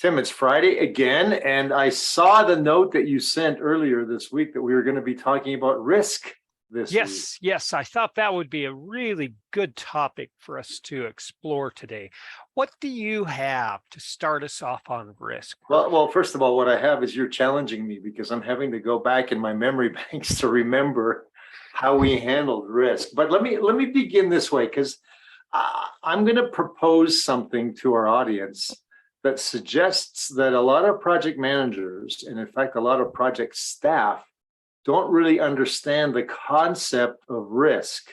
Tim, it's Friday again, and I saw the note that you sent earlier this week that we were going to be talking about risk this week. Yes, I thought that would be a really good topic for us to explore today. What do you have to start us off on risk? Well, first of all, what I have is you're challenging me because I'm having to go back in my memory banks to remember how we handled risk. But let me begin this way, because I'm going to propose something to our audience that suggests that a lot of project managers, and in fact, a lot of project staff, don't really understand the concept of risk.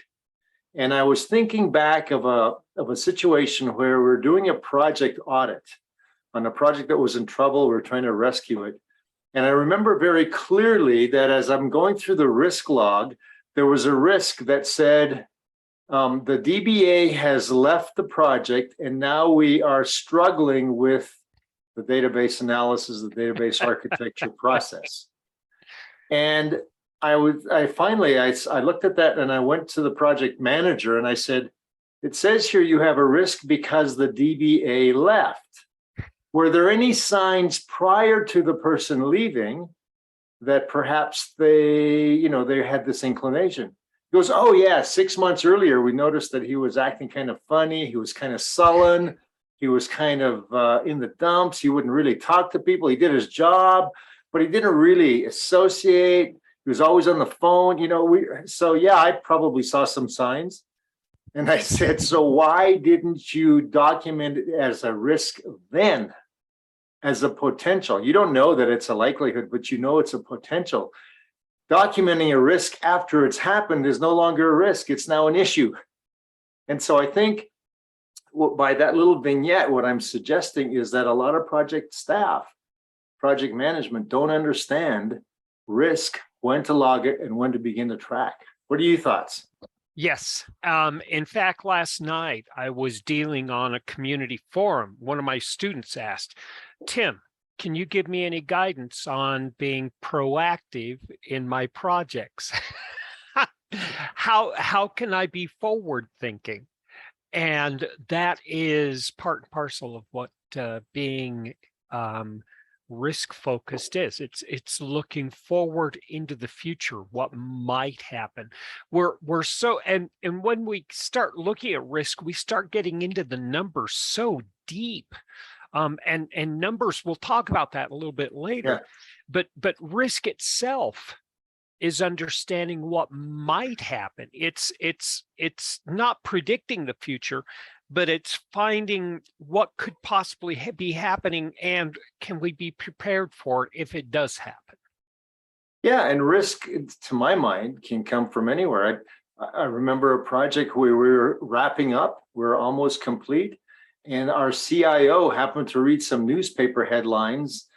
And I was thinking back of a situation where we're doing a project audit on a project that was in trouble. We're trying to rescue it. And I remember very clearly that as I'm going through the risk log, there was a risk that said, the DBA has left the project and now we are struggling with the database analysis, the database architecture process. And I looked at that and I went to the project manager and I said, it says here you have a risk because the DBA left. Were there any signs prior to the person leaving that perhaps they had this inclination? He goes, oh yeah, 6 months earlier, we noticed that he was acting kind of funny. He was kind of sullen. He was kind of in the dumps. He wouldn't really talk to people. He did his job, but he didn't really associate. He was always on the phone. So yeah, I probably saw some signs. And I said, so why didn't you document it as a risk then, as a potential? You don't know that it's a likelihood, but you know it's a potential. Documenting a risk after it's happened is no longer a risk. It's now an issue. And so I think by that little vignette, what I'm suggesting is that a lot of project staff, project management don't understand risk, when to log it, and when to begin to track. What are your thoughts? Yes. In fact, last night I was dealing on a community forum. One of my students asked, Tim, can you give me any guidance on being proactive in my projects? How can I be forward thinking? And that is part and parcel of what being risk focused is. It's looking forward into the future, what might happen. We're so and when we start looking at risk, we start getting into the numbers so deep. And numbers, we'll talk about that a little bit later. Yeah. But risk itself is understanding what might happen. It's not predicting the future, but it's finding what could possibly be happening and can we be prepared for it if it does happen. Yeah, and risk, to my mind, can come from anywhere. I remember a project where we were wrapping up, we're almost complete, and our CIO happened to read some newspaper headlines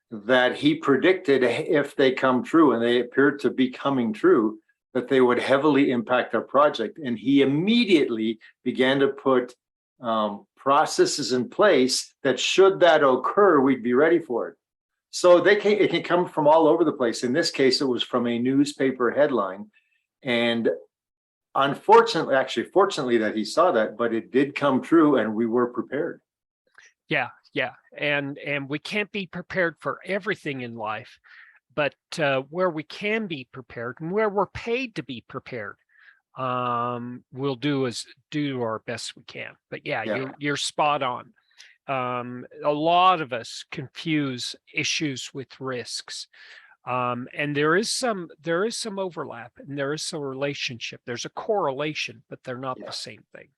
that he predicted, if they come true, and they appeared to be coming true, that they would heavily impact our project. And he immediately began to put processes in place that should that occur, we'd be ready for it. So it can come from all over the place. In this case, it was from a newspaper headline. And fortunately that he saw that, but it did come true and we were prepared. Yeah. And we can't be prepared for everything in life, but where we can be prepared and where we're paid to be prepared, we'll do our best we can. But yeah. You're spot on. A lot of us confuse issues with risks. And there is some overlap and there is some relationship. There's a correlation, but they're not the same thing.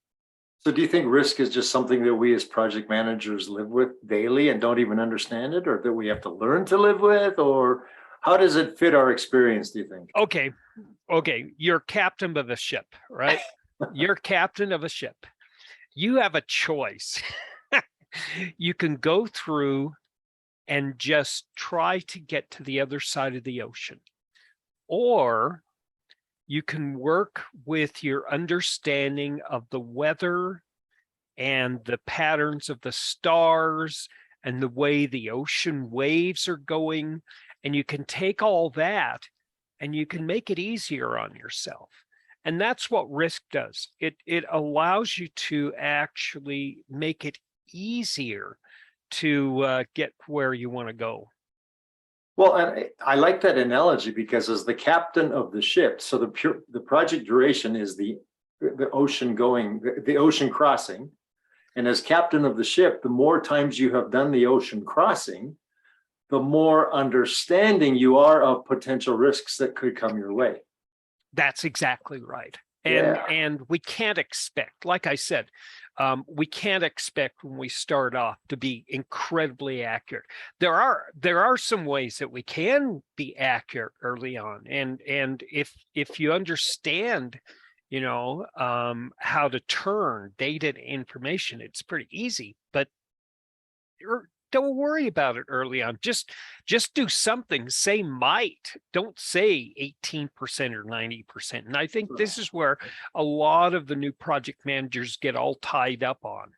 So do you think risk is just something that we as project managers live with daily and don't even understand it, or that we have to learn to live with, or how does it fit our experience, do you think? Okay. You're captain of a ship, right? You're captain of a ship. You have a choice. You can go through and just try to get to the other side of the ocean, or you can work with your understanding of the weather and the patterns of the stars and the way the ocean waves are going. And you can take all that and you can make it easier on yourself. And that's what risk does. It allows you to actually make it easier to get where you want to go. Well, and I like that analogy because as the captain of the ship, so the project duration is the ocean going, the ocean crossing. And as captain of the ship, the more times you have done the ocean crossing, the more understanding you are of potential risks that could come your way. That's exactly right. Yeah. And we can't expect, like I said, we can't expect when we start off to be incredibly accurate. There are some ways that we can be accurate early on, and if you understand, how to turn data to information, it's pretty easy. But don't worry about it early on. Just do something. Say might. Don't say 18% or 90%. And I think this is where a lot of the new project managers get all tied up on.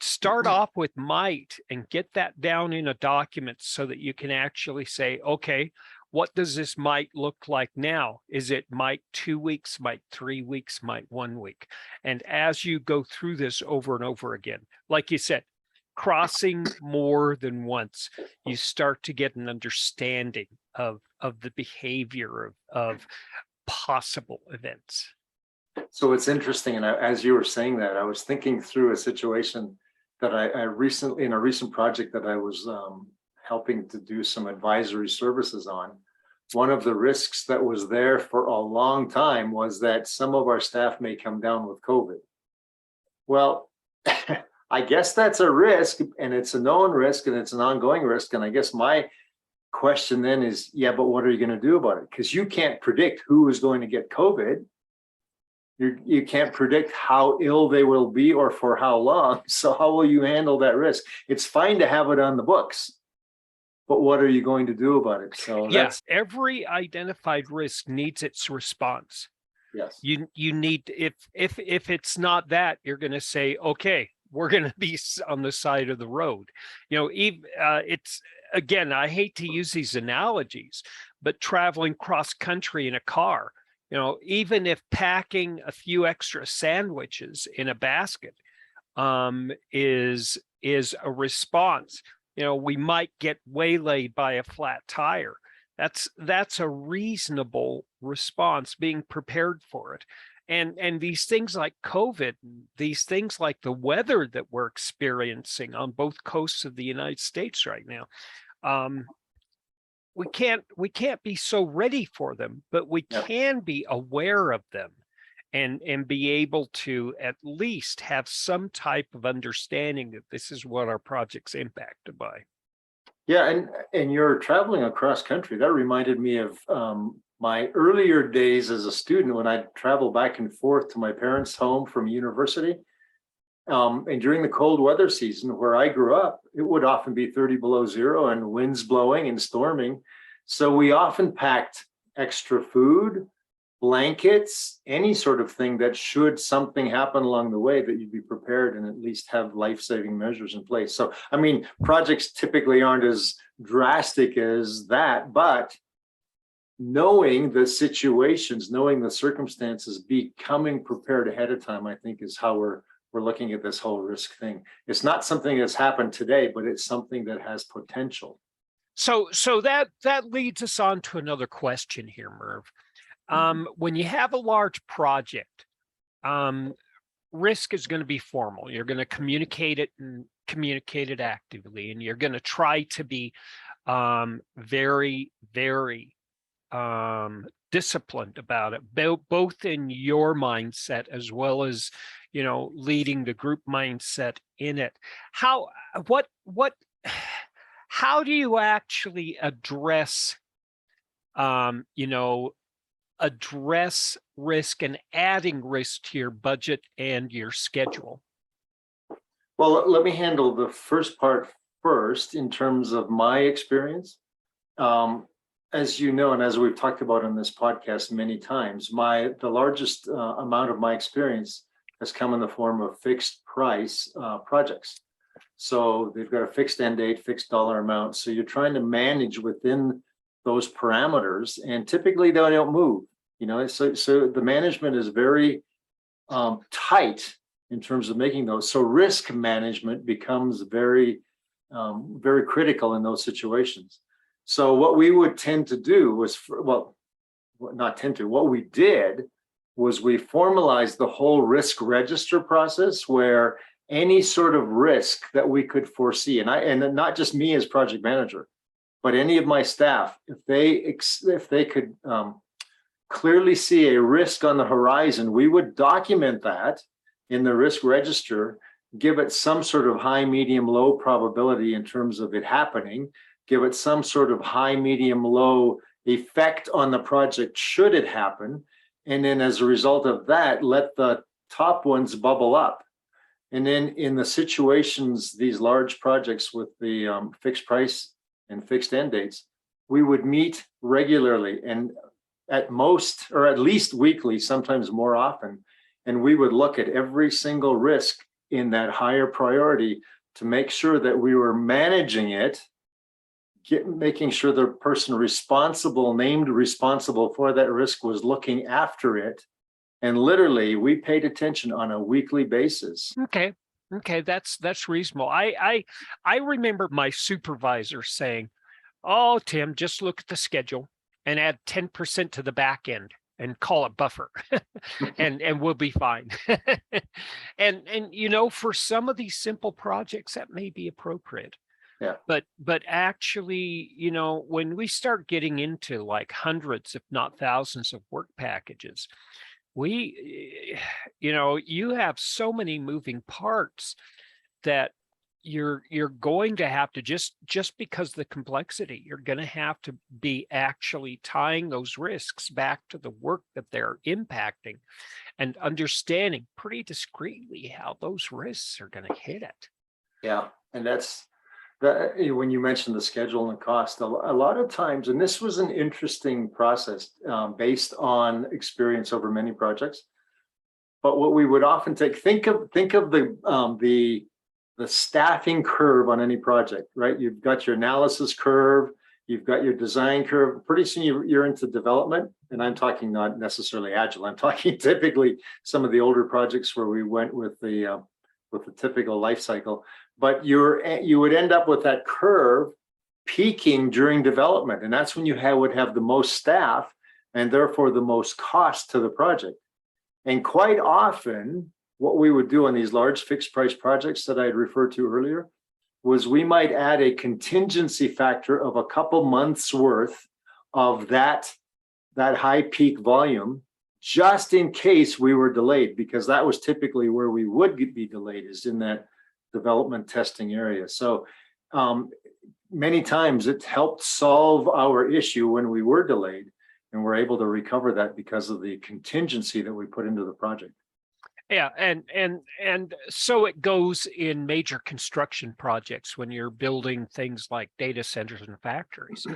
Start off with might and get that down in a document so that you can actually say, okay, what does this might look like now? Is it might 2 weeks, might 3 weeks, might 1 week? And as you go through this over and over again, like you said, crossing more than once, you start to get an understanding of the behavior of possible events. So it's interesting, and as you were saying that, I was thinking through a situation that I recently, in a recent project that I was helping to do some advisory services on. One of the risks that was there for a long time was that some of our staff may come down with COVID. Well, I guess that's a risk, and it's a known risk, and it's an ongoing risk. And I guess my question then is, yeah, but what are you going to do about it? Because you can't predict who is going to get COVID. You can't predict how ill they will be or for how long. So how will you handle that risk? It's fine to have it on the books, but what are you going to do about it? So yes, every identified risk needs its response. Yes. You need, if it's not that, you're going to say, okay, we're going to be on the side of the road. It's, again, I hate to use these analogies, but traveling cross country in a car, even if packing a few extra sandwiches in a basket is a response, we might get waylaid by a flat tire. That's a reasonable response, being prepared for it. And these things like COVID, these things like the weather that we're experiencing on both coasts of the United States right now, we can't be so ready for them, but we can be aware of them and be able to at least have some type of understanding that this is what our project's impacted by. Yeah, and you're traveling across country. That reminded me of my earlier days as a student when I'd travel back and forth to my parents' home from university. And during the cold weather season where I grew up, it would often be 30 below zero and winds blowing and storming. So we often packed extra food, blankets, any sort of thing that should something happen along the way that you'd be prepared and at least have life-saving measures in place. So, I mean, projects typically aren't as drastic as that, but knowing the situations, knowing the circumstances, becoming prepared ahead of time, I think is how we're looking at this whole risk thing. It's not something that's happened today, but it's something that has potential. So that leads us on to another question here, Merv. When you have a large project, risk is going to be formal. You're going to communicate it and communicate it actively, and you're going to try to be very, very disciplined about it, both in your mindset as well as leading the group mindset in it. How do you actually address address risk and adding risk to your budget and your schedule? Well, let me handle the first part first in terms of my experience. As you know, and as we've talked about on this podcast many times, the largest amount of my experience has come in the form of fixed price projects. So they've got a fixed end date, fixed dollar amount. So you're trying to manage within those parameters, and typically they don't move. So the management is very tight in terms of making those. So risk management becomes very very critical in those situations. So what we would tend to do was, what we did was we formalized the whole risk register process, where any sort of risk that we could foresee, and not just me as project manager, but any of my staff, if they could clearly see a risk on the horizon, we would document that in the risk register, give it some sort of high, medium, low probability in terms of it happening, give it some sort of high, medium, low effect on the project should it happen. And then as a result of that, let the top ones bubble up. And then in the situations, these large projects with the fixed price and fixed end dates, we would meet regularly and at most, or at least weekly, sometimes more often. And we would look at every single risk in that higher priority to make sure that we were managing it, making sure the person named responsible for that risk was looking after it. And literally we paid attention on a weekly basis. Okay. That's reasonable. I remember my supervisor saying, "Oh, Tim, just look at the schedule and add 10% to the back end and call it buffer and we'll be fine." and for some of these simple projects that may be appropriate. Yeah. But actually, when we start getting into like hundreds, if not thousands of work packages, you have so many moving parts that you're going to have to just because the complexity, you're going to have to be actually tying those risks back to the work that they're impacting and understanding pretty discreetly how those risks are going to hit it. Yeah, and that's when you mentioned the schedule and the cost, a lot of times, and this was an interesting process based on experience over many projects. But what we would often think of the staffing curve on any project, right? You've got your analysis curve, you've got your design curve. Pretty soon you're into development, and I'm talking not necessarily agile. I'm talking typically some of the older projects where we went with the typical life cycle. But you would end up with that curve peaking during development, and that's when you would have the most staff and therefore the most cost to the project. And quite often, what we would do on these large fixed price projects that I had referred to earlier was we might add a contingency factor of a couple months worth of that high peak volume, just in case we were delayed, because that was typically where we would be delayed, is in that development testing area. So many times it helped solve our issue when we were delayed, and we're able to recover that because of the contingency that we put into the project. Yeah, and so it goes in major construction projects when you're building things like data centers and factories,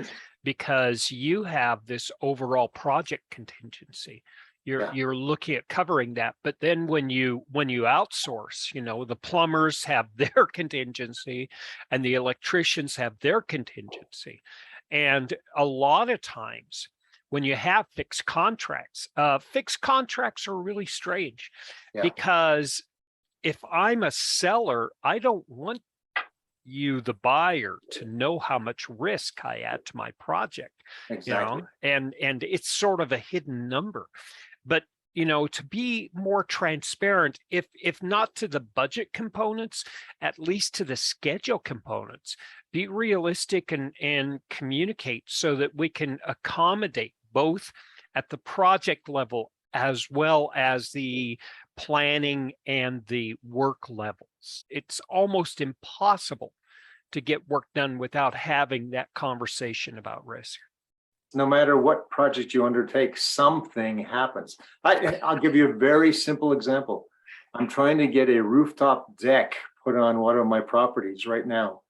because you have this overall project contingency. You're looking at covering that, but then when you outsource, the plumbers have their contingency and the electricians have their contingency. And a lot of times when you have fixed contracts are really strange. Yeah. Because if I'm a seller, I don't want you, the buyer, to know how much risk I add to my project. Exactly. And it's sort of a hidden number. But to be more transparent, if not to the budget components, at least to the schedule components, be realistic and communicate so that we can accommodate both at the project level as well as the planning and the work levels. It's almost impossible to get work done without having that conversation about risk. No matter what project you undertake, something happens. I'll give you a very simple example. I'm trying to get a rooftop deck put on one of my properties right now.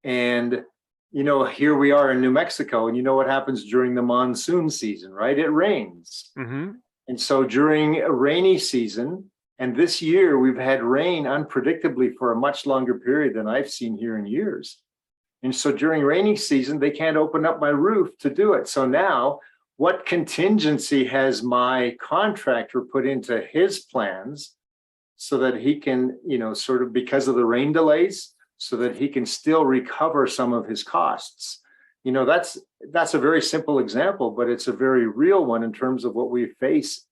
And, here we are in New Mexico, and you know what happens during the monsoon season, right? It rains. Mm-hmm. And so during a rainy season, and this year we've had rain unpredictably for a much longer period than I've seen here in years. And so during rainy season, they can't open up my roof to do it. So now, what contingency has my contractor put into his plans so that he can, sort of, because of the rain delays, so that he can still recover some of his costs. You know, that's a very simple example, but it's a very real one in terms of what we face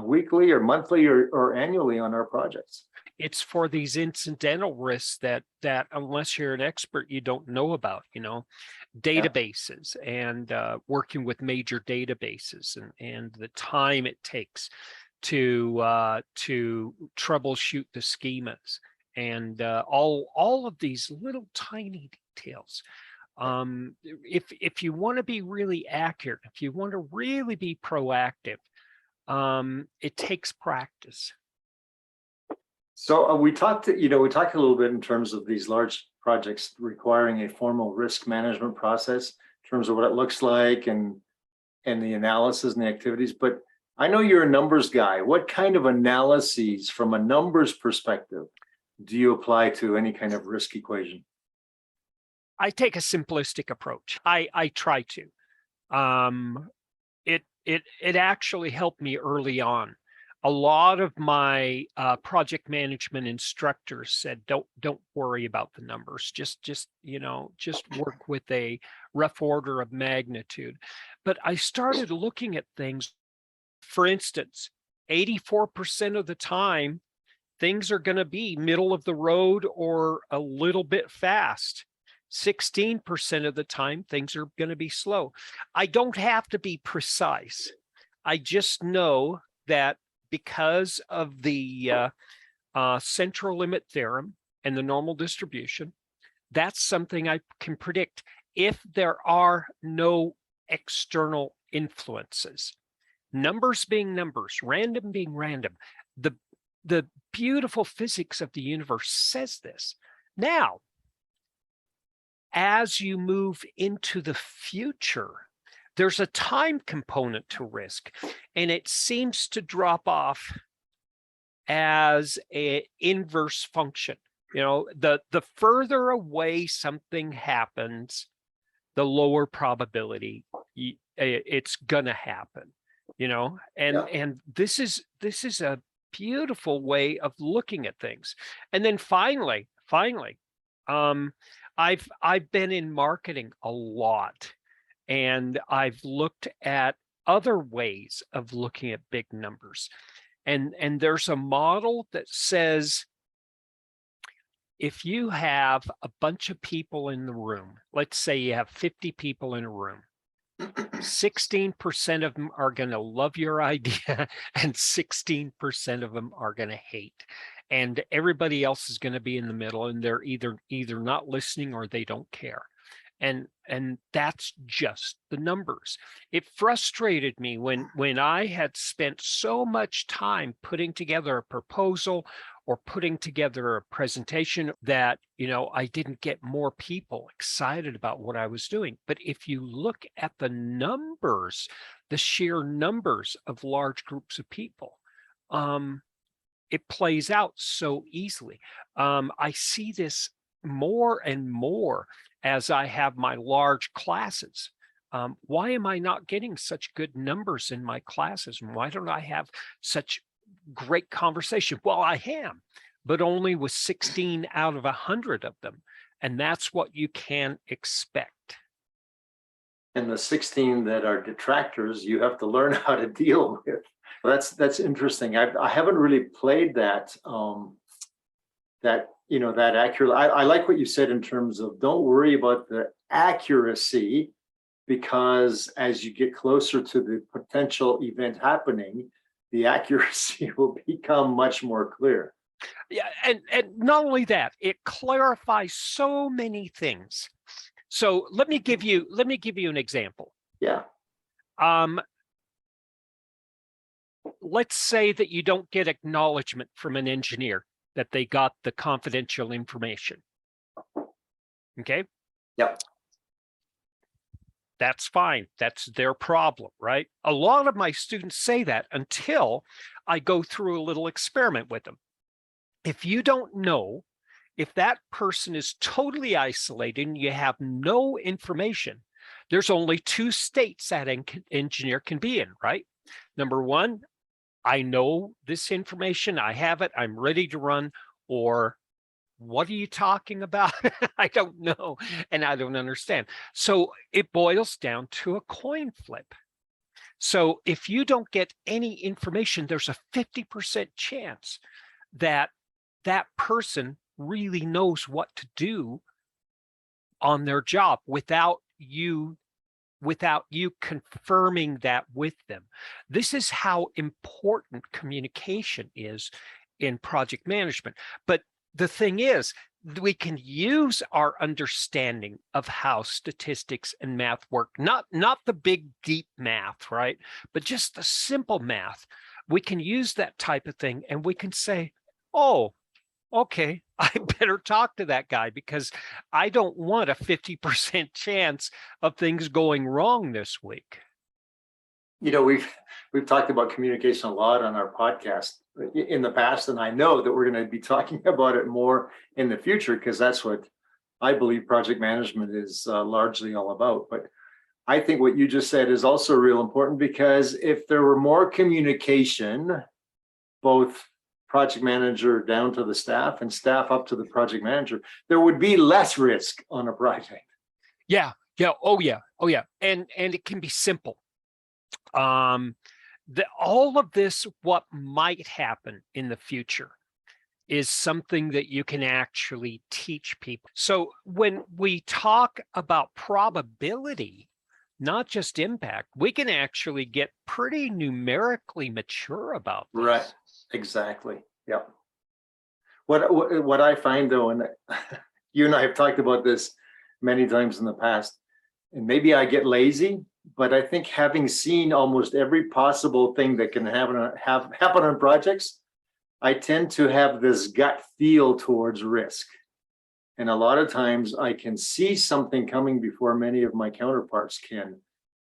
weekly or monthly or annually on our projects. It's for these incidental risks that unless you're an expert, you don't know about, you know, databases and working with major databases and the time it takes to troubleshoot the schemas and all of these little tiny details. If you want to be really accurate, if you want to really be proactive, it takes practice. So we talked a little bit in terms of these large projects requiring a formal risk management process in terms of what it looks like and the analysis and the activities. But I know you're a numbers guy. What kind of analyses from a numbers perspective do you apply to any kind of risk equation? I take a simplistic approach. I try to. It actually helped me early on. A lot of my project management instructors said, don't worry about the numbers. Just work with a rough order of magnitude. But I started looking at things. For instance, 84% of the time, things are going to be middle of the road or a little bit fast. 16% of the time, things are going to be slow. I don't have to be precise. I just know that because of the central limit theorem and the normal distribution, that's something I can predict if there are no external influences. Numbers being numbers, random being random. The beautiful physics of the universe says this. Now, as you move into the future, there's a time component to risk, and it seems to drop off as an inverse function. You know, the further away something happens, the lower probability it's gonna happen. You know, and this is a beautiful way of looking at things. And then finally, I've been in marketing a lot, and I've looked at other ways of looking at big numbers. And there's a model that says if you have a bunch of people in the room, let's say you have 50 people in a room, 16% of them are going to love your idea and 16% of them are going to hate. And everybody else is going to be in the middle, and they're either not listening or they don't care. And that's just the numbers. It frustrated me when I had spent so much time putting together a proposal or putting together a presentation that, you know, I didn't get more people excited about what I was doing. But if you look at the numbers, the sheer numbers of large groups of people, it plays out so easily. I see this more and more as I have my large classes. Why am I not getting such good numbers in my classes? And why don't I have such great conversation? Well, I am, but only with 16 out of 100 of them. And that's what you can expect. And the 16 that are detractors, you have to learn how to deal with. That's interesting. I haven't really played that that accurately. I like what you said in terms of don't worry about the accuracy, because as you get closer to the potential event happening, the accuracy will become much more clear. Yeah, and not only that, it clarifies so many things. So let me give you an example. Yeah. Let's say that you don't get acknowledgement from an engineer that they got the confidential information. Okay? Yep. That's fine. That's their problem, right? A lot of my students say that until I go through a little experiment with them. If you don't know if that person is totally isolated and you have no information, there's only two states that an engineer can be in, right? Number one, I know this information, I have it, I'm ready to run, or what are you talking about? I don't know, and I don't understand. So it boils down to a coin flip. So if you don't get any information, there's a 50% chance that that person really knows what to do on their job without you confirming that with them. This is how important communication is in project management. But the thing is, we can use our understanding of how statistics and math work, not the big deep math, right? But just the simple math. We can use that type of thing and we can say, oh, okay, I better talk to that guy because I don't want a 50% chance of things going wrong this week. You know, we've talked about communication a lot on our podcast in the past, and I know that we're going to be talking about it more in the future because that's what I believe project management is largely all about. But I think what you just said is also real important because if there were more communication, both project manager down to the staff and staff up to the project manager, there would be less risk on a project. Yeah, oh yeah, and it can be simple. All of this, what might happen in the future, is something that you can actually teach people. So when we talk about probability, not just impact, we can actually get pretty numerically mature about this. Right. Exactly. Yep. What I find though, and you and I have talked about this many times in the past, and maybe I get lazy, but I think having seen almost every possible thing that can happen on projects, I tend to have this gut feel towards risk. And a lot of times I can see something coming before many of my counterparts can.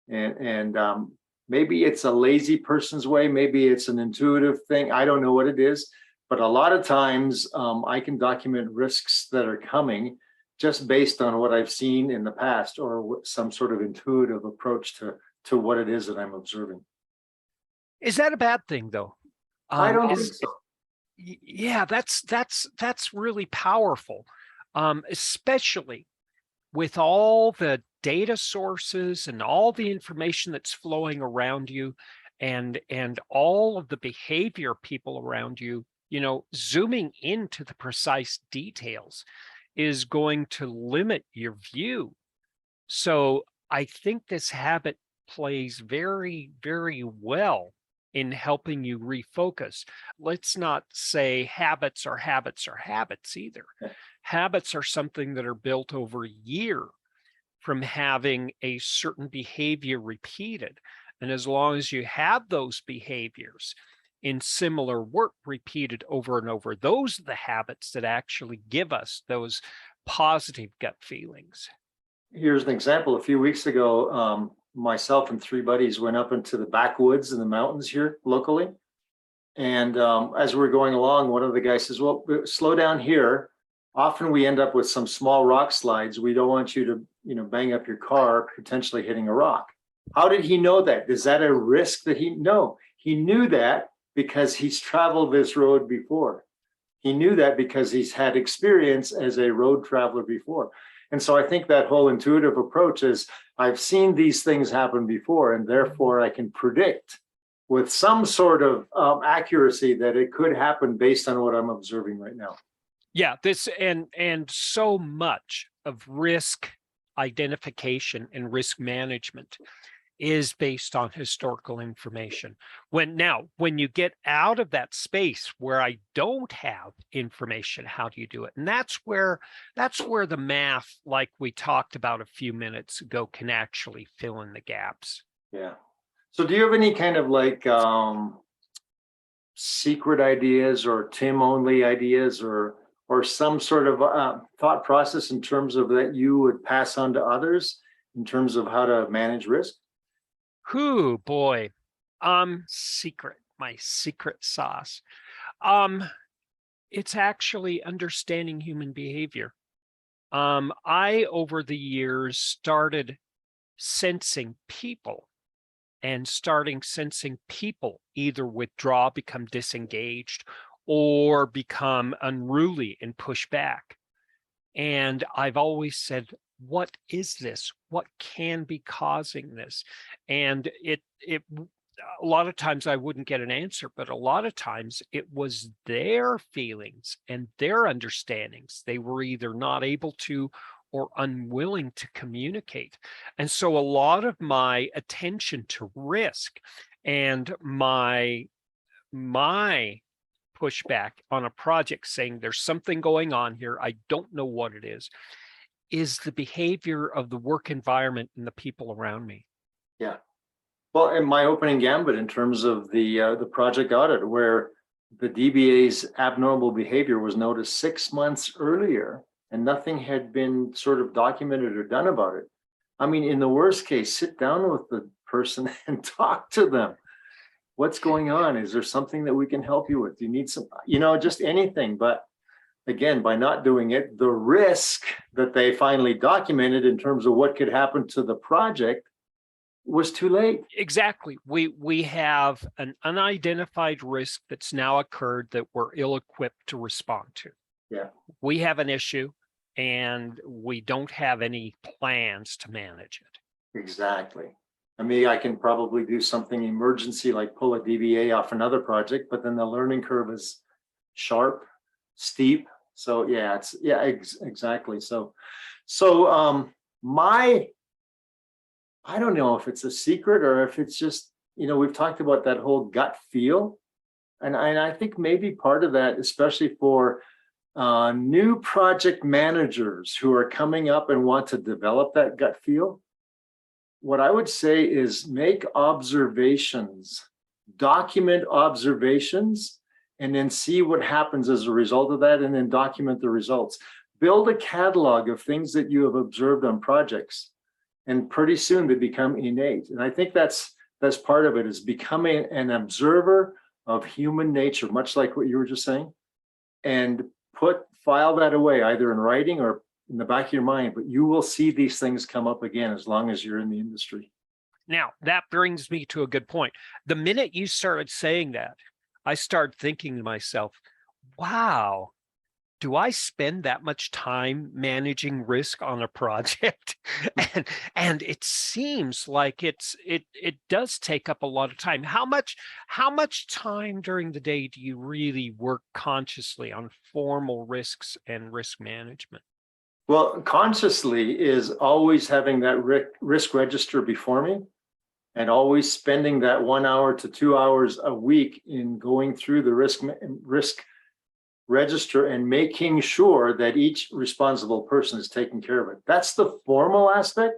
And maybe it's a lazy person's way, maybe it's an intuitive thing. I don't know what it is, but a lot of times I can document risks that are coming just based on what I've seen in the past or some sort of intuitive approach to what it is that I'm observing. Is that a bad thing though? I don't think so. Yeah, that's really powerful, especially with all the data sources and all the information that's flowing around you and all of the behavior people around you, you know, zooming into the precise details is going to limit your view. So I think this habit plays very, very well in helping you refocus. Let's not say habits are habits either. Habits are something that are built over a year from having a certain behavior repeated. And as long as you have those behaviors in similar work repeated over and over, those are the habits that actually give us those positive gut feelings. Here's an example. A few weeks ago, myself and three buddies went up into the backwoods in the mountains here locally. And as we're going along, one of the guys says, well, slow down here. Often we end up with some small rock slides. We don't want you to, you know, bang up your car, potentially hitting a rock. How did he know that? Is that a risk that no, he knew that because he's traveled this road before. He knew that because he's had experience as a road traveler before. And so I think that whole intuitive approach is I've seen these things happen before, and therefore I can predict with some sort of accuracy that it could happen based on what I'm observing right now. Yeah, this and so much of risk identification and risk management is based on historical information. When you get out of that space where I don't have information, how do you do it? And that's where the math, like we talked about a few minutes ago, can actually fill in the gaps. Yeah. So do you have any kind of like secret ideas or Tim only ideas or some sort of thought process in terms of that you would pass on to others in terms of how to manage risk? Whoo, boy. My secret sauce. It's actually understanding human behavior. I, over the years, started sensing people either withdraw, become disengaged, or become unruly and push back. And I've always said, what is this? What can be causing this? And a lot of times I wouldn't get an answer, but a lot of times it was their feelings and their understandings. They were either not able to or unwilling to communicate. And so a lot of my attention to risk and my pushback on a project saying there's something going on here, I don't know what it is the behavior of the work environment and the people around me. Yeah. Well, in my opening gambit in terms of the project audit, where the DBA's abnormal behavior was noticed 6 months earlier and nothing had been sort of documented or done about it. I mean, in the worst case, sit down with the person and talk to them. What's going on? Is there something that we can help you with? Do you need some, just anything. But again, by not doing it, the risk that they finally documented in terms of what could happen to the project was too late. Exactly. We have an unidentified risk that's now occurred that we're ill-equipped to respond to. Yeah. We have an issue and we don't have any plans to manage it. Exactly. I mean, I can probably do something emergency like pull a DBA off another project, but then the learning curve is sharp, steep. So yeah, exactly. So I don't know if it's a secret or if it's just, we've talked about that whole gut feel. And I think maybe part of that, especially for new project managers who are coming up and want to develop that gut feel, what I would say is make observations, document observations, and then see what happens as a result of that, and then document the results. Build a catalog of things that you have observed on projects, and pretty soon they become innate. And I think that's part of it, is becoming an observer of human nature, much like what you were just saying, and file that away either in writing or in the back of your mind, but you will see these things come up again as long as you're in the industry. Now, that brings me to a good point. The minute you started saying that, I started thinking to myself, wow, do I spend that much time managing risk on a project? and it seems like it does take up a lot of time. How much time during the day do you really work consciously on formal risks and risk management? Well, consciously is always having that risk register before me, and always spending that 1 hour to 2 hours a week in going through the risk register and making sure that each responsible person is taking care of it. That's the formal aspect.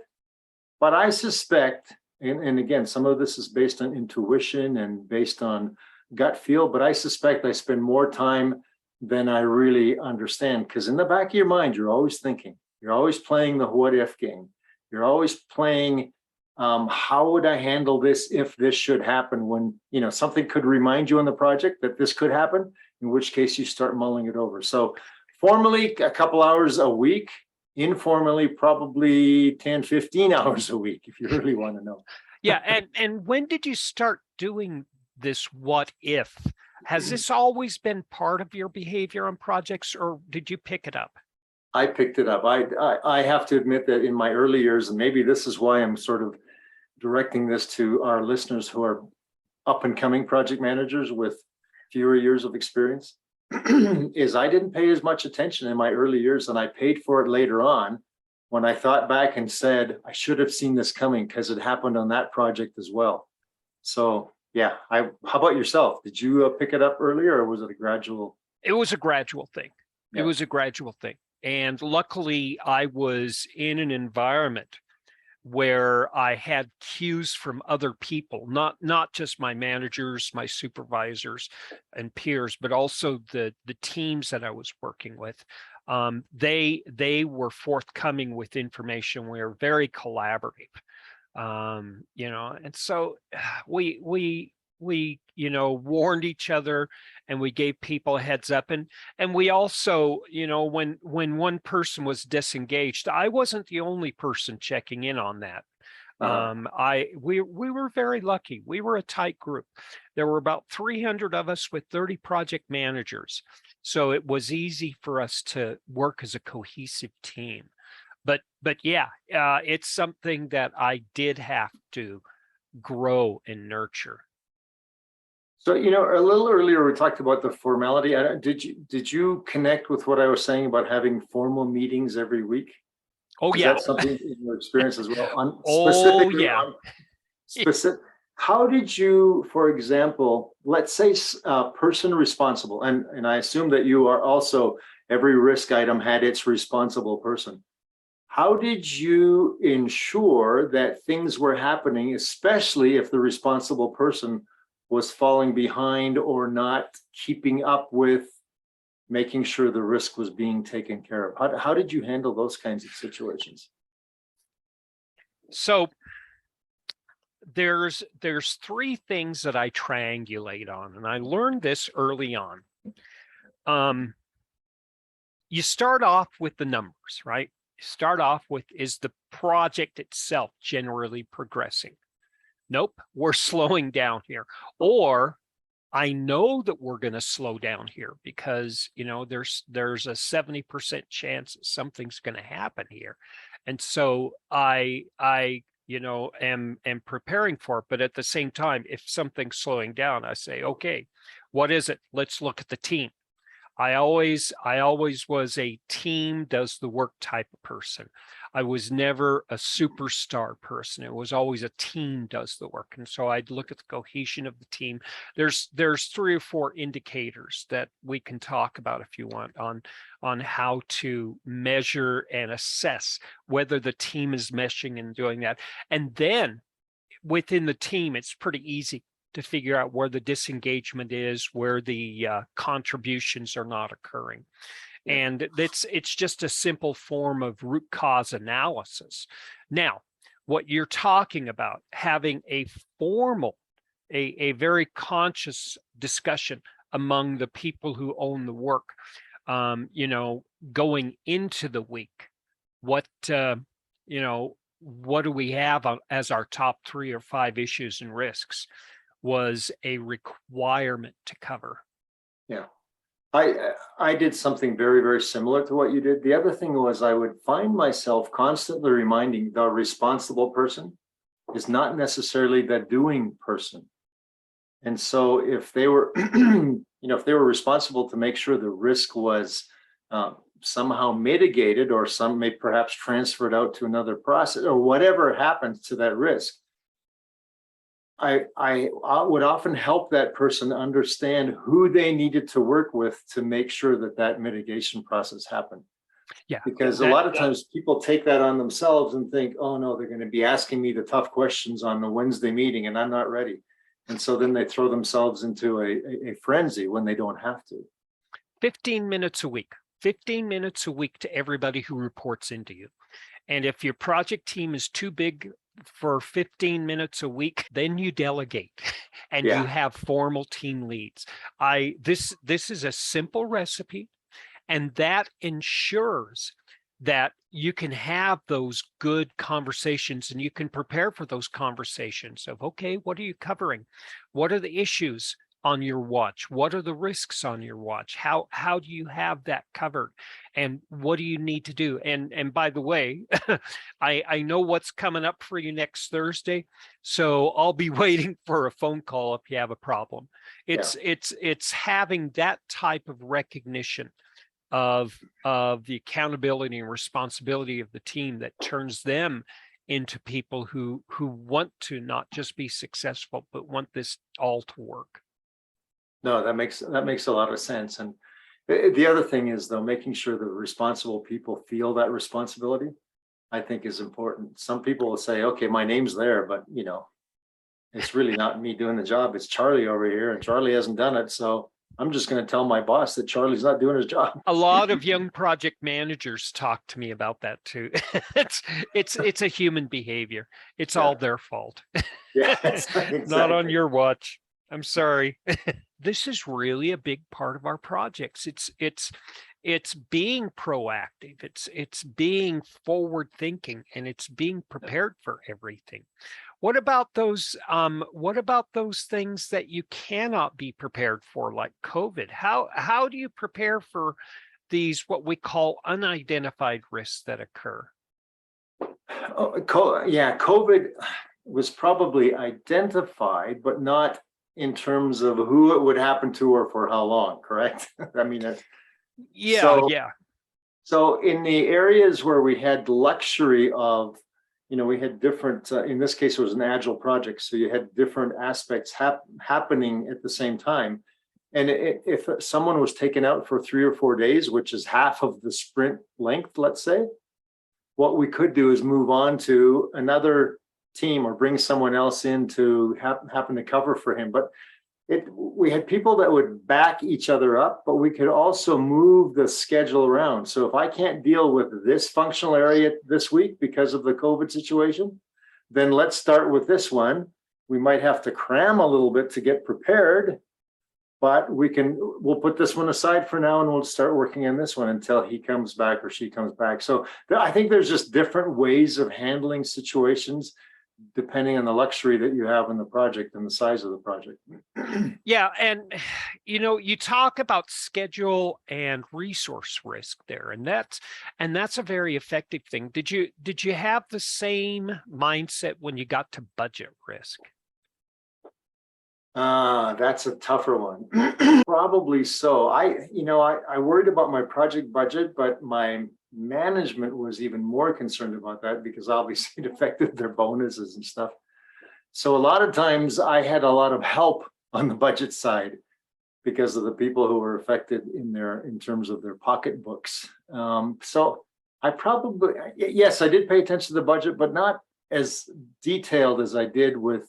But I suspect, and again, some of this is based on intuition and based on gut feel, but I suspect I spend more time than I really understand, because in the back of your mind, you're always thinking, you're always playing the what if game. You're always playing, how would I handle this if this should happen, when, something could remind you on the project that this could happen, in which case you start mulling it over. So formally, a couple hours a week, informally, probably 10, 15 hours a week, if you really want to know. Yeah. And when did you start doing this what if? Has this always been part of your behavior on projects, or did you pick it up? I picked it up. I have to admit that in my early years, and maybe this is why I'm sort of directing this to our listeners who are up and coming project managers with fewer years of experience, is I didn't pay as much attention in my early years, and I paid for it later on when I thought back and said, I should have seen this coming because it happened on that project as well. So yeah, how about yourself? Did you pick it up earlier, or was it a gradual? It was a gradual thing. Yeah. It was a gradual thing. And luckily, I was in an environment where I had cues from other people, not just my managers, my supervisors and peers, but also the teams that I was working with. They were forthcoming with information. We were very collaborative. And so we warned each other, and we gave people a heads up, and we also, when one person was disengaged, I wasn't the only person checking in on that. We were very lucky. We were a tight group. There were about 300 of us with 30 project managers. So it was easy for us to work as a cohesive team. But yeah, it's something that I did have to grow and nurture. So, a little earlier, we talked about the formality. Did you connect with what I was saying about having formal meetings every week? Oh, Is yeah. that something in your experience as well? Oh, yeah. Specific, how did you, for example, let's say person responsible, and I assume that you are also, every risk item had its responsible person. How did you ensure that things were happening, especially if the responsible person was falling behind or not keeping up with making sure the risk was being taken care of? How did you handle those kinds of situations? So there's three things that I triangulate on, and I learned this early on. You start off with the numbers, right? You start off with, is the project itself generally progressing? Nope, we're slowing down here. Or I know that we're going to slow down here because, there's a 70% chance something's going to happen here. And so I am preparing for it. But at the same time, if something's slowing down, I say, okay, what is it? Let's look at the team. I always was a team does the work type of person. I was never a superstar person. It was always a team does the work. And so I'd look at the cohesion of the team. There's 3 or 4 indicators that we can talk about if you want on how to measure and assess whether the team is meshing and doing that. And then within the team, it's pretty easy to figure out where the disengagement is, where the contributions are not occurring. And it's just a simple form of root cause analysis. Now, what you're talking about, having a formal, a very conscious discussion among the people who own the work, going into the week, what do we have as our top 3 or 5 issues and risks, was a requirement to cover. Yeah. I did something very, very similar to what you did. The other thing was I would find myself constantly reminding the responsible person is not necessarily the doing person. And so if they were, if they were responsible to make sure the risk was somehow mitigated, or some may perhaps transferred out to another process, or whatever happens to that risk, I would often help that person understand who they needed to work with to make sure that that mitigation process happened. Yeah. Because a lot of times people take that on themselves and think, oh no, they're going to be asking me the tough questions on the Wednesday meeting and I'm not ready. And so then they throw themselves into a frenzy when they don't have to. 15 minutes a week, 15 minutes a week to everybody who reports into you. And if your project team is too big for 15 minutes a week, then you delegate and you have formal team leads. This is a simple recipe, and that ensures that you can have those good conversations and you can prepare for those conversations of, okay, what are you covering? What are the issues on your watch? What are the risks on your watch? How do you have that covered? And what do you need to do? And by the way, I know what's coming up for you next Thursday, so I'll be waiting for a phone call if you have a problem. It's having that type of recognition of the accountability and responsibility of the team that turns them into people who want to not just be successful, but want this all to work. No, that makes a lot of sense. And the other thing is, though, making sure the responsible people feel that responsibility, I think, is important. Some people will say, okay, my name's there, but it's really not me doing the job. It's Charlie over here, and Charlie hasn't done it. So I'm just going to tell my boss that Charlie's not doing his job. A lot of young project managers talk to me about that too. It's a human behavior. It's all their fault. Yeah, exactly. Not on your watch. I'm sorry. This is really a big part of our projects. it's being proactive, it's being forward thinking, and it's being prepared for everything. What about those things that you cannot be prepared for, like COVID? How do you prepare for these, what we call unidentified risks that occur? Yeah, COVID was probably identified, but not in terms of who it would happen to or for how long, correct? I mean, Yeah, so yeah. so in the areas where we had the luxury of, we had different, in this case, it was an agile project. So you had different aspects happening at the same time. And if someone was taken out for 3 or 4 days, which is half of the sprint length, let's say, what we could do is move on to another team or bring someone else in to happen to cover for him. But we had people that would back each other up, but we could also move the schedule around. So if I can't deal with this functional area this week because of the COVID situation, then let's start with this one. We might have to cram a little bit to get prepared, but we'll put this one aside for now and we'll start working on this one until he comes back or she comes back. So I think there's just different ways of handling situations depending on the luxury that you have in the project and the size of the project. Yeah, and you talk about schedule and resource risk there, and that's a very effective thing. Did you have the same mindset when you got to budget risk? That's a tougher one. Probably so. I worried about my project budget, but my management was even more concerned about that because obviously it affected their bonuses and stuff. So a lot of times I had a lot of help on the budget side because of the people who were affected in terms of their pocketbooks. So I probably, yes, I did pay attention to the budget, but not as detailed as I did with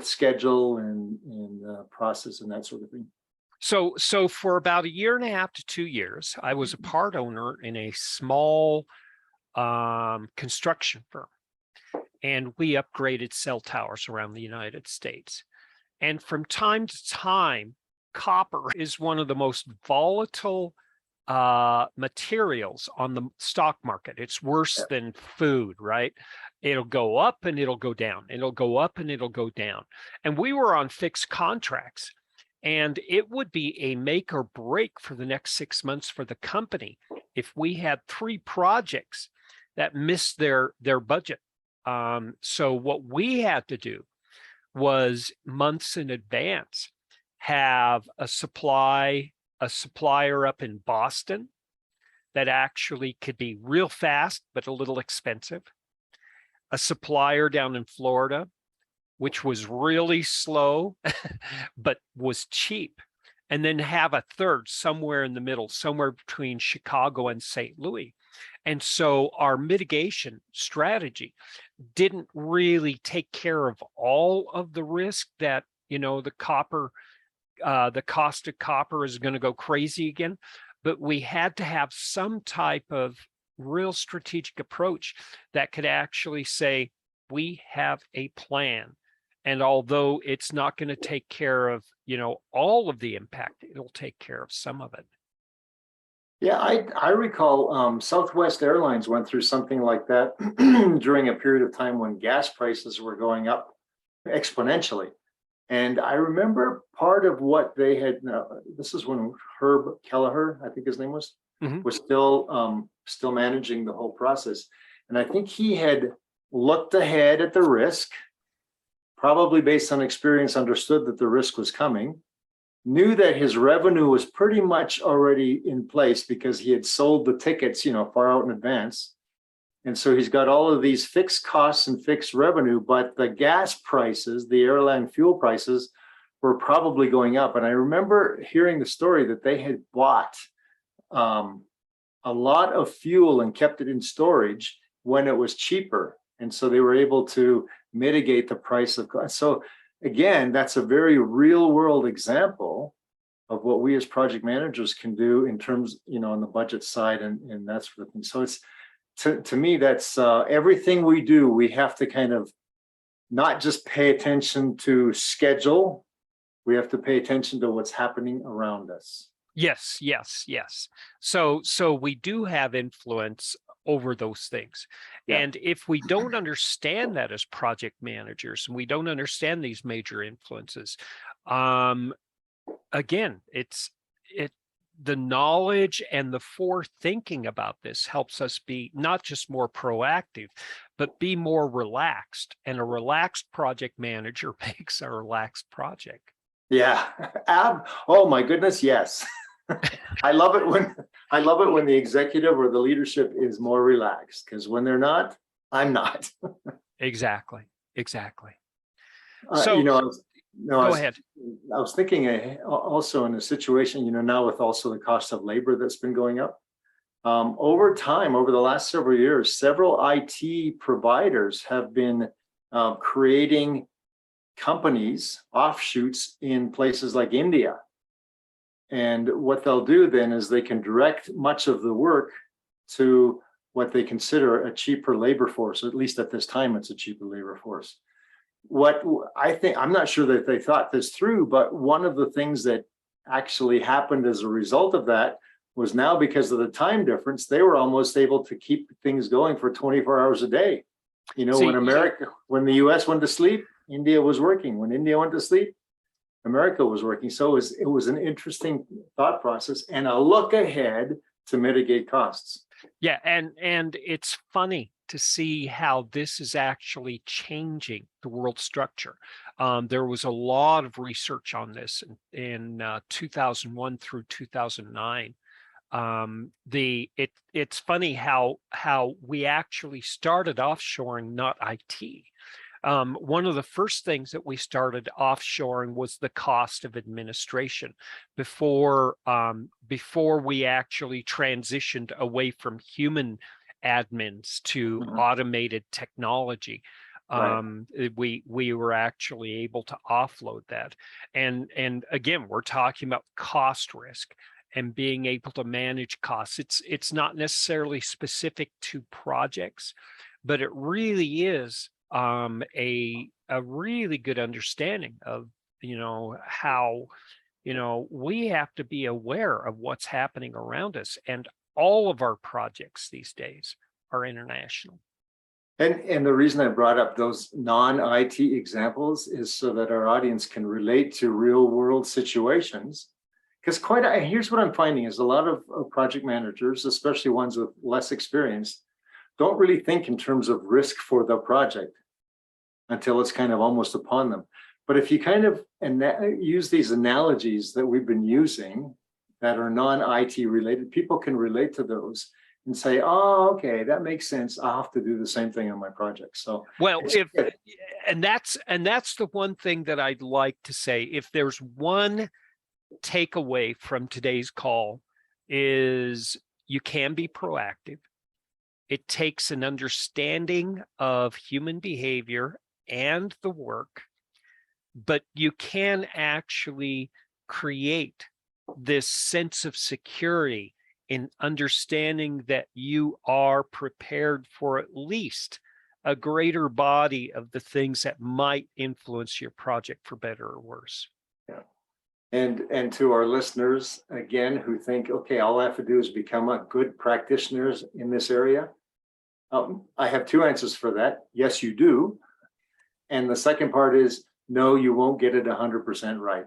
schedule and process and that sort of thing. So for about 1.5 to 2 years, I was a part owner in a small construction firm, and we upgraded cell towers around the United States. And from time to time, copper is one of the most volatile materials on the stock market. It's worse than food, right? It'll go up and it'll go down. It'll go up and it'll go down. And we were on fixed contracts, and it would be a make or break for the next 6 months for the company if we had 3 projects that missed their budget. So what we had to do was months in advance have a supplier up in Boston that actually could be real fast but a little expensive, a supplier down in Florida which was really slow but was cheap, and then have a third somewhere in the middle, somewhere between Chicago and St. Louis. And so our mitigation strategy didn't really take care of all of the risk that, the cost of copper is going to go crazy again. But we had to have some type of real strategic approach that could actually say, we have a plan. And although it's not going to take care of, all of the impact, it'll take care of some of it. Yeah, I recall Southwest Airlines went through something like that during a period of time when gas prices were going up exponentially. And I remember part of what they had, this is when Herb Kelleher, I think his name was still managing the whole process. And I think he had looked ahead at the risk, probably based on experience, understood that the risk was coming, knew that his revenue was pretty much already in place because he had sold the tickets, far out in advance. And so he's got all of these fixed costs and fixed revenue, but the gas prices, the airline fuel prices, were probably going up. And I remember hearing the story that they had bought a lot of fuel and kept it in storage when it was cheaper. And so they were able to mitigate the price of gas. So again, that's a very real world example of what we as project managers can do in terms, on the budget side and that sort of thing. So it's, to me, that's everything we do, we have to kind of not just pay attention to schedule, we have to pay attention to what's happening around us. Yes, yes, yes. So we do have influence over those things. Yeah. And if we don't understand that as project managers, and we don't understand these major influences, um, again, it the knowledge and the forethinking about this helps us be not just more proactive, but be more relaxed. And a relaxed project manager makes a relaxed project. Yeah. Oh my goodness, yes. I love it when the executive or the leadership is more relaxed, because when they're not, I'm not. Exactly. Exactly. You So know, I was, no, go ahead. I was thinking also in a situation, now with also the cost of labor that's been going up. Over time, over the last several years, several IT providers have been creating companies, offshoots in places like India. And what they'll do then is they can direct much of the work to what they consider a cheaper labor force. At least at this time, it's a cheaper labor force. What I think, I'm not sure that they thought this through, but one of the things that actually happened as a result of that was, now because of the time difference, they were almost able to keep things going for 24 hours a day. See, When the US went to sleep, India was working. When India went to sleep, America was working. So it was an interesting thought process and a look ahead to mitigate costs. yeah, and it's funny to see how this is actually changing the world structure. There was a lot of research on this in 2001 through 2009. It's funny how we actually started offshoring, not IT. One of the first things that we started offshoring was the cost of administration before we actually transitioned away from human admins to automated technology. Right. We were actually able to offload that. And again, we're talking about cost risk and being able to manage costs. It's not necessarily specific to projects, but it really is a really good understanding of how we have to be aware of what's happening around us, and all of our projects these days are international. And the reason I brought up those non-IT examples is so that our audience can relate to real world situations. Because here's what I'm finding is a lot of project managers, especially ones with less experience, don't really think in terms of risk for the project until it's kind of almost upon them. But if you kind of use these analogies that we've been using that are non-IT related, people can relate to those and say, oh, okay, that makes sense. I'll have to do the same thing on my project. So, well, and that's the one thing that I'd like to say. If there's one takeaway from today's call, is you can be proactive. It takes an understanding of human behavior and the work, but you can actually create this sense of security in understanding that you are prepared for at least a greater body of the things that might influence your project for better or worse. Yeah. And to our listeners, again, who think, okay, all I have to do is become a good practitioner in this area. I have two answers for that. Yes, you do. And the second part is, no, you won't get it 100% right.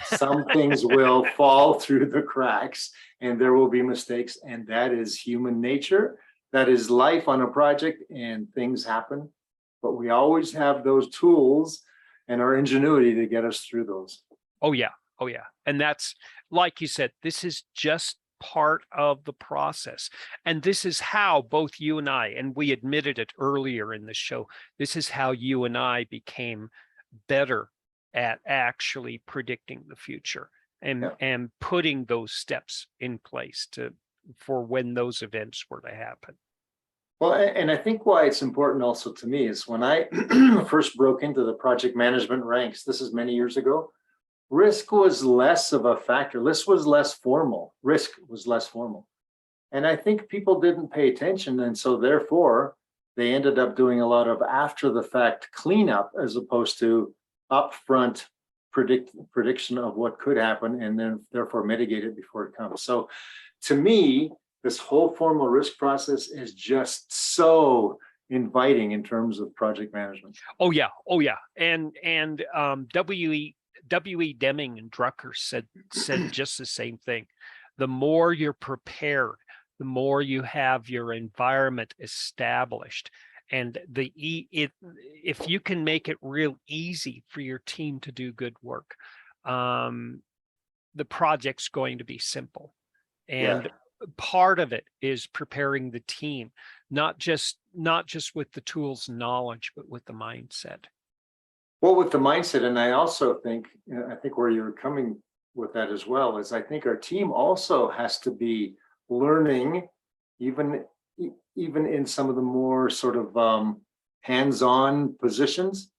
Some things will fall through the cracks and there will be mistakes. And that is human nature. That is life on a project, and things happen. But we always have those tools and our ingenuity to get us through those. Oh, yeah. Oh, yeah. And that's, like you said, this is just part of the process. And this is how both you and I, and we admitted it earlier in the show, this is how you and I became better at actually predicting the future and putting those steps in place for when those events were to happen. Well, and I think why it's important also to me is when I first broke into the project management ranks, this is many years ago, risk was less of a factor. Risk was less formal. And I think people didn't pay attention. And so therefore, they ended up doing a lot of after the fact cleanup as opposed to upfront prediction of what could happen, and then therefore mitigate it before it comes. So to me, this whole formal risk process is just so inviting in terms of project management. Oh yeah, and W.E. Deming and Drucker said just the same thing. The more you're prepared, the more you have your environment established, and if you can make it real easy for your team to do good work, the project's going to be simple. And part of it is preparing the team, not just with the tools and knowledge, but with the mindset. Well, with the mindset, and I also think, I think where you're coming with that as well, is I think our team also has to be learning, even in some of the more sort of hands-on positions.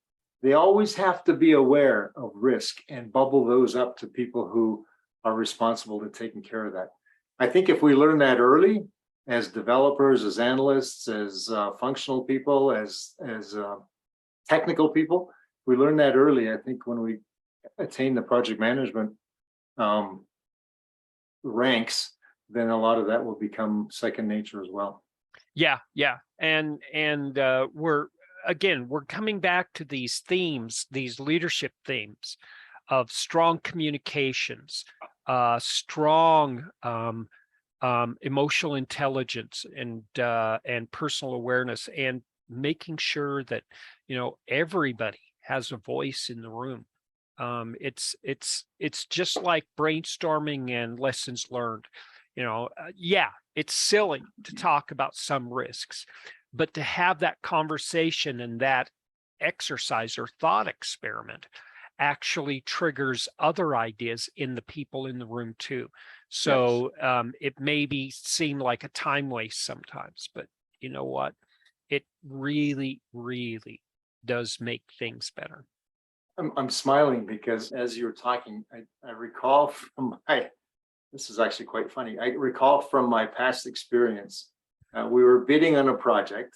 They always have to be aware of risk and bubble those up to people who are responsible to taking care of that. I think if we learn that early, as developers, as analysts, as functional people, as technical people, we learn that early. I think when we attain the project management ranks, then a lot of that will become second nature as well. Yeah, and we're coming back to these themes, these leadership themes of strong communications, strong emotional intelligence, and personal awareness, and making sure that everybody has a voice in the room. It's just like brainstorming and lessons learned. Yeah, it's silly to talk about some risks, but to have that conversation and that exercise or thought experiment actually triggers other ideas in the people in the room too. So it may seem like a time waste sometimes, but you know what? It really, really does make things better. I'm smiling because as you're talking, I recall from this is actually quite funny. I recall from my past experience, we were bidding on a project,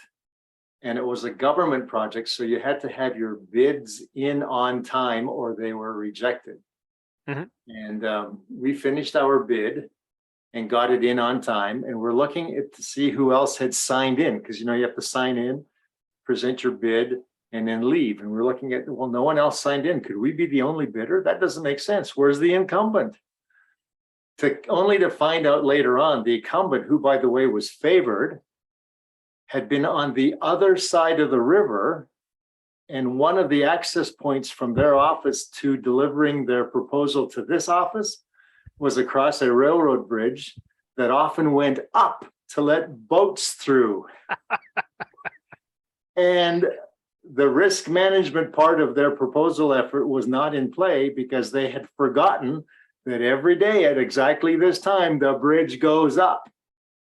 and it was a government project, so you had to have your bids in on time or they were rejected. Mhm. And we finished our bid and got it in on time, and we're looking to see who else had signed in, because you have to sign in, present your bid, and then leave. And we're looking at, well, no one else signed in. Could we be the only bidder? That doesn't make sense. Where's the incumbent? Only to find out later on, the incumbent, who by the way was favored, had been on the other side of the river, and one of the access points from their office to delivering their proposal to this office was across a railroad bridge that often went up to let boats through. And the risk management part of their proposal effort was not in play because they had forgotten that every day at exactly this time, the bridge goes up,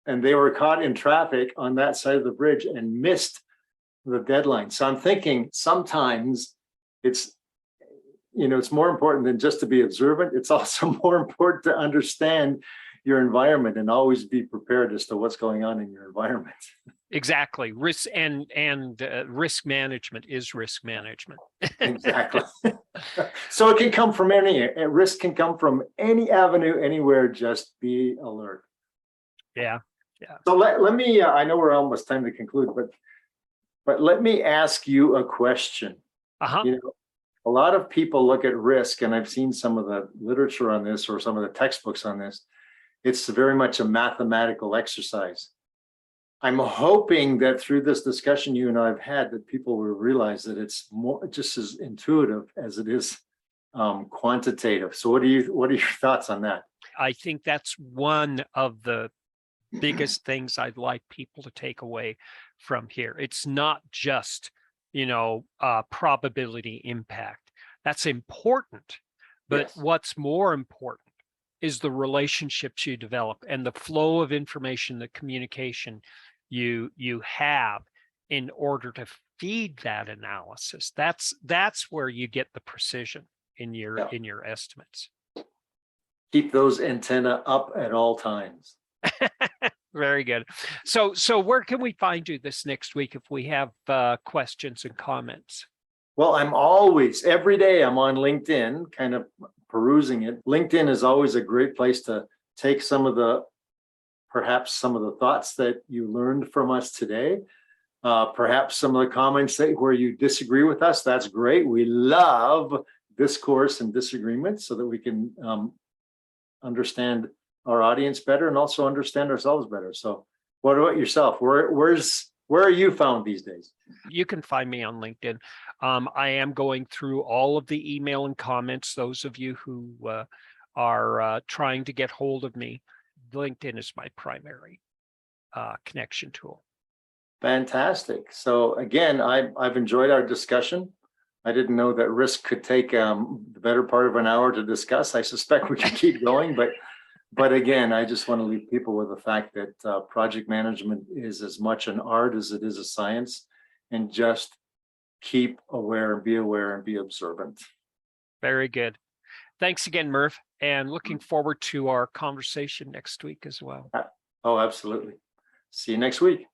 and they were caught in traffic on that side of the bridge and missed the deadline. So I'm thinking sometimes it's more important than just to be observant. It's also more important to understand your environment and always be prepared as to what's going on in your environment. Exactly. Risk and risk management is risk management. Exactly. So it can come from risk can come from any avenue, anywhere. Just be alert. Yeah. So let me, I know we're almost time to conclude, but let me ask you a question. A lot of people look at risk, and I've seen some of the literature on this or some of the textbooks on this. It's very much a mathematical exercise. I'm hoping that through this discussion you and I have had, that people will realize that it's more just as intuitive as it is quantitative. So what are your thoughts on that? I think that's one of the biggest things I'd like people to take away from here. It's not just, probability impact. That's important, but Yes. what's more important is the relationships you develop and the flow of information, the communication you have in order to feed that analysis. That's where you get the precision in your estimates. Keep those antennae up at all times. Very good. So where can we find you this next week if we have questions and comments? Well, I'm always, every day I'm on LinkedIn, kind of perusing it. LinkedIn is always a great place to take perhaps some of the thoughts that you learned from us today. Perhaps some of the comments where you disagree with us. That's great. We love discourse and disagreement so that we can understand our audience better and also understand ourselves better. So what about yourself? Where are you found these days? You can find me on LinkedIn. I am going through all of the email and comments. Those of you who are trying to get hold of me, LinkedIn is my primary connection tool. Fantastic. So again, I've enjoyed our discussion. I didn't know that risk could take the better part of an hour to discuss. I suspect we can keep going, but again, I just want to leave people with the fact that project management is as much an art as it is a science, and just keep aware and be observant. Very good. Thanks again, Merv, and looking forward to our conversation next week as well. Oh, absolutely. See you next week.